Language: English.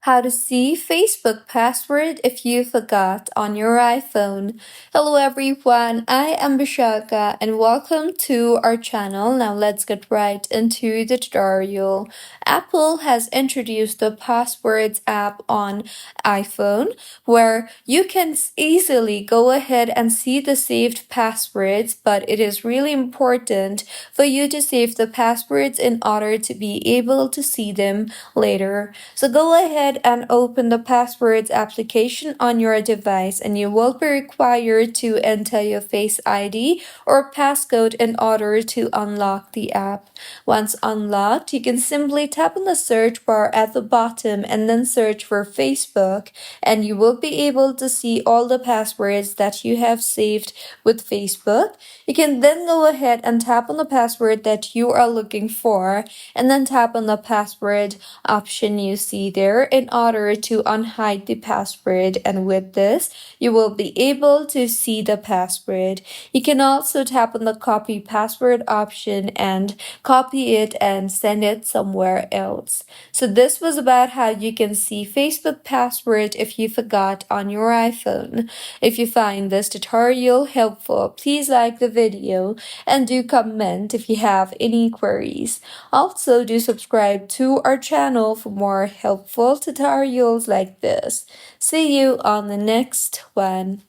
How to see Facebook password if you forgot on your iPhone. Hello everyone, I am Bishaka and welcome to our channel. Now let's get right into the tutorial. Apple has introduced the Passwords app on iPhone where you can easily go ahead and see the saved passwords, but it is really important for you to save the passwords in order to be able to see them later. So go ahead and open the Passwords application on your device, and you will be required to enter your Face ID or passcode in order to unlock the app. Once unlocked, you can simply tap on the search bar at the bottom and then search for Facebook, and you will be able to see all the passwords that you have saved with Facebook. You can then go ahead and tap on the password that you are looking for, and then tap on the password option you see there in order to unhide the password, and with this you will be able to see the password. You can also tap on the copy password option and copy it and send it somewhere else. So this was about how you can see Facebook password if you forgot on your iPhone. If you find this tutorial helpful, please like the video and do comment if you have any queries. Also, do subscribe to our channel for more helpful tutorials like this. See you on the next one.